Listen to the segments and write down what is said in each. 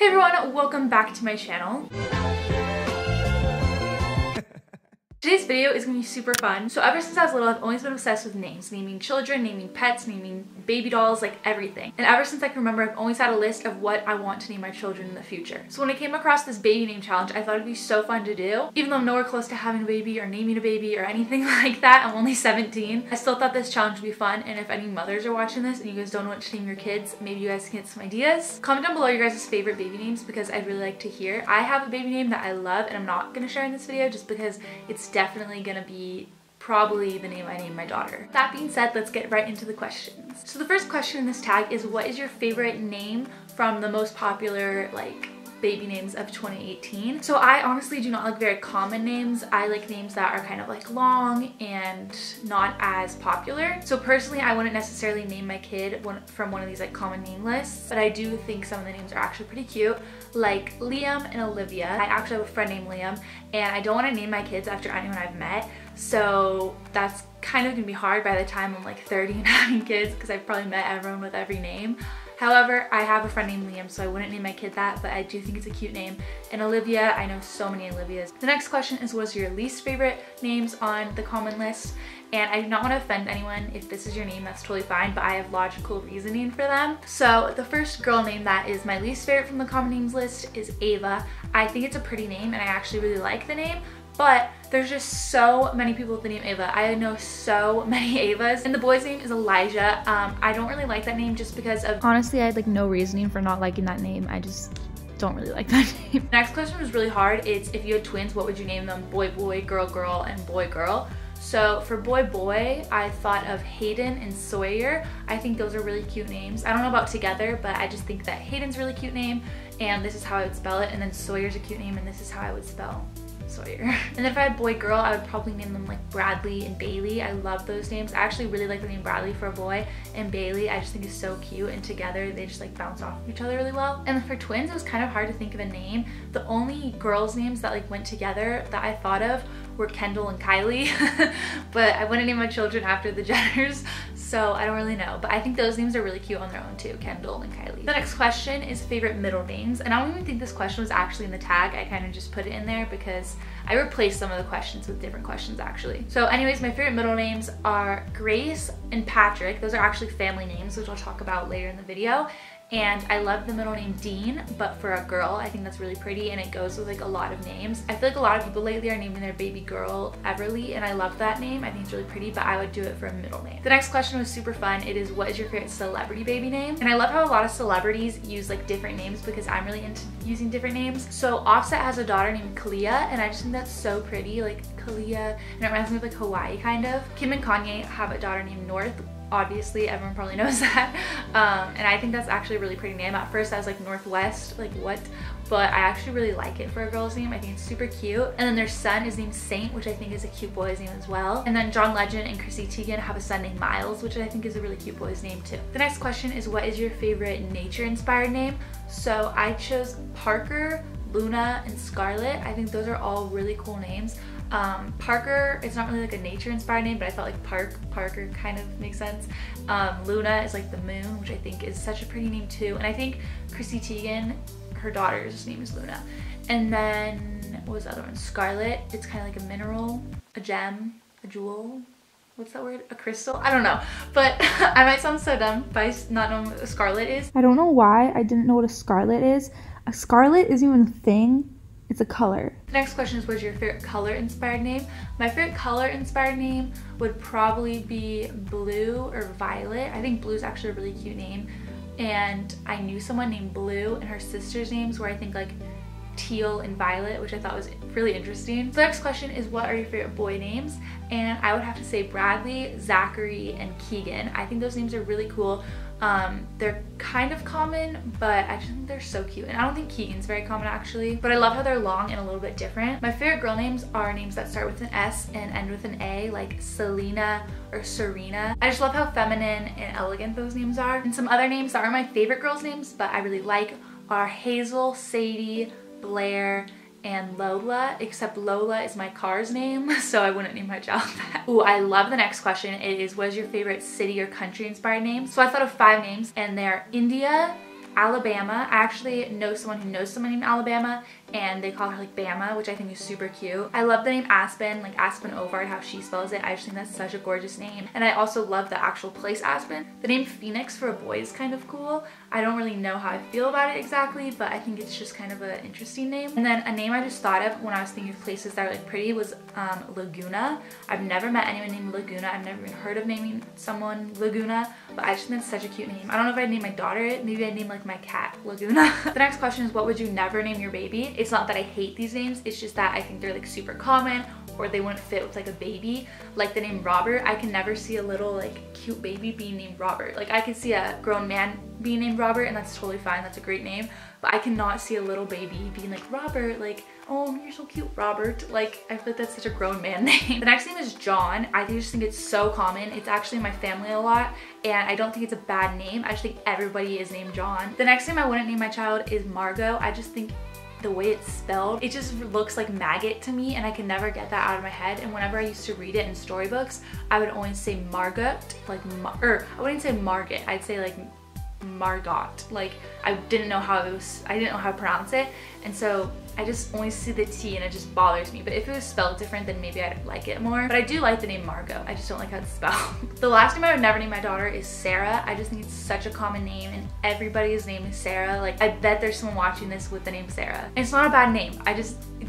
Hey everyone, welcome back to my channel. Today's video is going to be super fun. So ever since I was little, I've always been obsessed with names. Naming children, naming pets, naming baby dolls, like everything. And ever since I can remember, I've always had a list of what I want to name my children in the future. So when I came across this baby name challenge, I thought it'd be so fun to do. Even though I'm nowhere close to having a baby or naming a baby or anything like that, I'm only 17. I still thought this challenge would be fun. And if any mothers are watching this and you guys don't know what to name your kids, maybe you guys can get some ideas. Comment down below your guys' favorite baby names because I'd really like to hear. I have a baby name that I love and I'm not going to share in this video just because it's definitely going to be probably the name I named my daughter. That being said, let's get right into the questions. So the first question in this tag is, what is your favorite name from the most popular baby names of 2018? So I honestly do not like very common names. I like names that are kind of like long and not as popular. So personally, I wouldn't necessarily name my kid from one of these like common name lists, but I do think some of the names are actually pretty cute, like Liam and Olivia. I actually have a friend named Liam and I don't want to name my kids after anyone I've met. So that's kind of gonna be hard by the time I'm like 30 and having kids because I've probably met everyone with every name. However, I have a friend named Liam, so I wouldn't name my kid that, but I do think it's a cute name. And Olivia, I know so many Olivias. The next question is, what's your least favorite names on the common list? And I do not want to offend anyone. If this is your name, that's totally fine, but I have logical reasoning for them. So the first girl name that is my least favorite from the common names list is Ava. I think it's a pretty name and I actually really like the name, but there's just so many people with the name Ava. I know so many Avas. And the boy's name is Elijah. I don't really like that name just because of... Honestly, I had like no reasoning for not liking that name. I just don't really like that name. The next question was really hard. It's, if you had twins, what would you name them? Boy, boy, girl, girl, and boy, girl. So for boy, boy, I thought of Hayden and Sawyer. I think those are really cute names. I don't know about together, but I just think that Hayden's a really cute name, and this is how I would spell it. And then Sawyer's a cute name, and this is how I would spell Sawyer. And then if I had boy girl, I would probably name them like Bradley and Bailey. I love those names. I actually really like the name Bradley for a boy, and Bailey I just think is so cute, and together they just like bounce off of each other really well. And then for twins, it was kind of hard to think of a name. The only girls names that like went together that I thought of were Kendall and Kylie, but I wouldn't name my children after the Jenners, so I don't really know. But I think those names are really cute on their own too, Kendall and Kylie. The next question is favorite middle names, and I don't even think this question was actually in the tag. I kind of just put it in there because I replaced some of the questions with different questions actually. So anyways, my favorite middle names are Grace and Patrick. Those are actually family names, which I'll talk about later in the video. And I love the middle name Dean, but for a girl, I think that's really pretty and it goes with like a lot of names. I feel like a lot of people lately are naming their baby girl Everly, and I love that name. I think it's really pretty, but I would do it for a middle name. The next question was super fun. It is, what is your favorite celebrity baby name? And I love how a lot of celebrities use like different names because I'm really into using different names. So Offset has a daughter named Kalia, and I just think that's so pretty, like Kalia, and it reminds me of like Hawaii kind of. Kim and Kanye have a daughter named North. Obviously, everyone probably knows that. And I think that's actually a really pretty name. At first I was like, Northwest, like what? But I actually really like it for a girl's name. I think it's super cute. And then their son is named Saint, which I think is a cute boy's name as well. And then John Legend and Chrissy Teigen have a son named Miles, which I think is a really cute boy's name too. The next question is, what is your favorite nature-inspired name? So I chose Parker, Luna, and Scarlett. I think those are all really cool names. Parker, it's not really like a nature inspired name, but I felt like Parker kind of makes sense. Luna is like the moon, which I think is such a pretty name too. And I think Chrissy Teigen, her daughter's name is Luna. And then what was the other one? Scarlet, it's kind of like a mineral, a gem, a jewel. What's that word? A crystal? I don't know. But I might sound so dumb by not knowing what a scarlet is. I don't know why I didn't know what a scarlet is. A scarlet isn't even a thing. It's a color. The next question is, what's your favorite color inspired name? My favorite color inspired name would probably be Blue or Violet. I think Blue is actually a really cute name. And I knew someone named Blue, and her sister's names were I think like Teal and Violet, which I thought was really interesting. The next question is, what are your favorite boy names? And I would have to say Bradley, Zachary, and Keegan. I think those names are really cool. They're kind of common, but I just think they're so cute. And I don't think Keegan's very common actually, but I love how they're long and a little bit different. My favorite girl names are names that start with an S and end with an A, like Selena or Serena. I just love how feminine and elegant those names are. And some other names that are my favorite girls' names, but I really like, are Hazel, Sadie, Blair, and Lola, except Lola is my car's name, so I wouldn't name my child that. Ooh, I love the next question. It is, what is your favorite city or country inspired name? So I thought of 5 names, and they're India, Alabama. I actually know someone who knows someone named Alabama, and they call her like Bama, which I think is super cute. I love the name Aspen, like Aspen Ovard, how she spells it. I just think that's such a gorgeous name. And I also love the actual place Aspen. The name Phoenix for a boy is kind of cool. I don't really know how I feel about it exactly, but I think it's just kind of an interesting name. And then a name I just thought of when I was thinking of places that are like pretty was Laguna. I've never met anyone named Laguna. I've never even heard of naming someone Laguna, but I just think it's such a cute name. I don't know if I'd name my daughter it. Maybe I'd name like my cat Laguna. The next question is, what would you never name your baby? It's not that I hate these names, it's just that I think they're like super common, or they wouldn't fit with like a baby. Like the name Robert, I can never see a little like cute baby being named Robert. Like I could see a grown man being named Robert, and that's totally fine, that's a great name, but I cannot see a little baby being like Robert, like, oh, you're so cute, Robert. Like, I feel like that's such a grown man name. The next name is John. I just think it's so common. It's actually in my family a lot, and I don't think it's a bad name. I just think everybody is named John. The next name I wouldn't name my child is Margot. I just think the way it's spelled, it just looks like maggot to me, and I can never get that out of my head. And whenever I used to read it in storybooks, I would always say Margot, like, I wouldn't say Margot, I'd say like Margot. Like I didn't know how to pronounce it, and so I just only see the T and it just bothers me. But if it was spelled different, then maybe I'd like it more. But I do like the name Margot. I just don't like how it's spelled. The last name I would never name my daughter is Sarah. I just think it's such a common name, and everybody's name is Sarah. Like I bet there's someone watching this with the name Sarah. And it's not a bad name.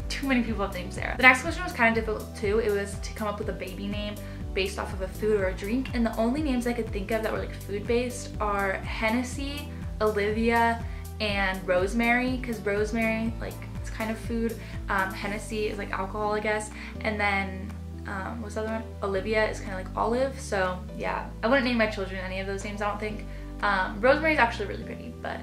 Too many people have the name Sarah. The next question was kind of difficult too. It was to come up with a baby name based off of a food or a drink, and the only names I could think of that were like food based are Hennessy, Olivia, and Rosemary, because Rosemary, like, it's kind of food. Hennessy is like alcohol, I guess, and then what's the other one? Olivia is kind of like olive. So yeah, I wouldn't name my children any of those names, I don't think. Rosemary is actually really pretty, but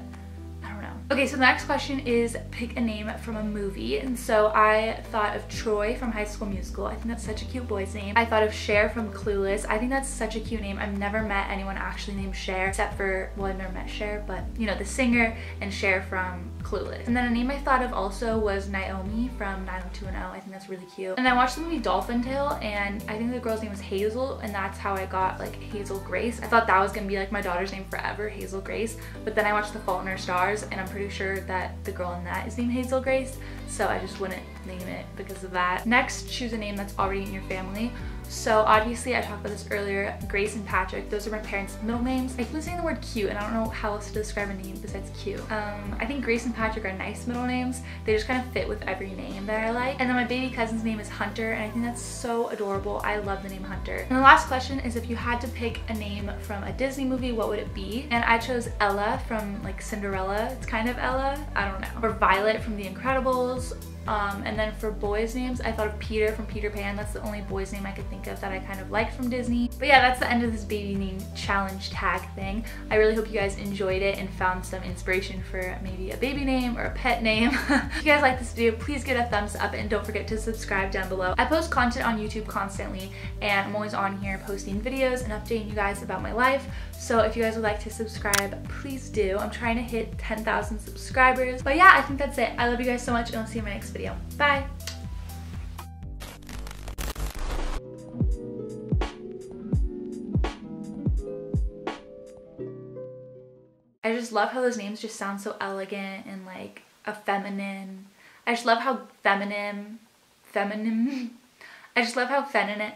I don't know. Okay, so the next question is pick a name from a movie, and so I thought of Troy from High School Musical. I think that's such a cute boy's name. I thought of Cher from Clueless. I think that's such a cute name. I've never met anyone actually named Cher, except for, well, I've never met Cher, but you know, the singer, and Cher from Clueless. And then a name I thought of also was Naomi from 90210. I think that's really cute. And I watched the movie Dolphin Tale, and I think the girl's name was Hazel, and that's how I got like Hazel Grace. I thought that was gonna be like my daughter's name forever, Hazel Grace, but then I watched The Fault in Our Stars, and I'm pretty sure that the girl in that is named Hazel Grace, so I just wouldn't name it because of that. Next, choose a name that's already in your family. So obviously I talked about this earlier, Grace and Patrick, those are my parents' middle names. I keep saying the word cute, and I don't know how else to describe a name besides cute. I think Grace and Patrick are nice middle names. They just kind of fit with every name that I like. And then my baby cousin's name is Hunter, and I think that's so adorable. I love the name Hunter. And the last question is, if you had to pick a name from a Disney movie, what would it be? And I chose Ella from like Cinderella. It's kind of Ella, I don't know. Or Violet from The Incredibles. And then for boys' names, I thought of Peter from Peter Pan. That's the only boy's name I could think of that I kind of liked from Disney. But yeah, that's the end of this baby name challenge tag thing. I really hope you guys enjoyed it and found some inspiration for maybe a baby name or a pet name. If you guys like this video, please give it a thumbs up, and don't forget to subscribe down below. I post content on YouTube constantly, and I'm always on here posting videos and updating you guys about my life. So if you guys would like to subscribe, please do. I'm trying to hit 10,000 subscribers. But yeah, I think that's it. I love you guys so much, and I'll see you in my next video. Bye! I just love how those names just sound so elegant and like a feminine. I just love how feminine. I just love how feminine.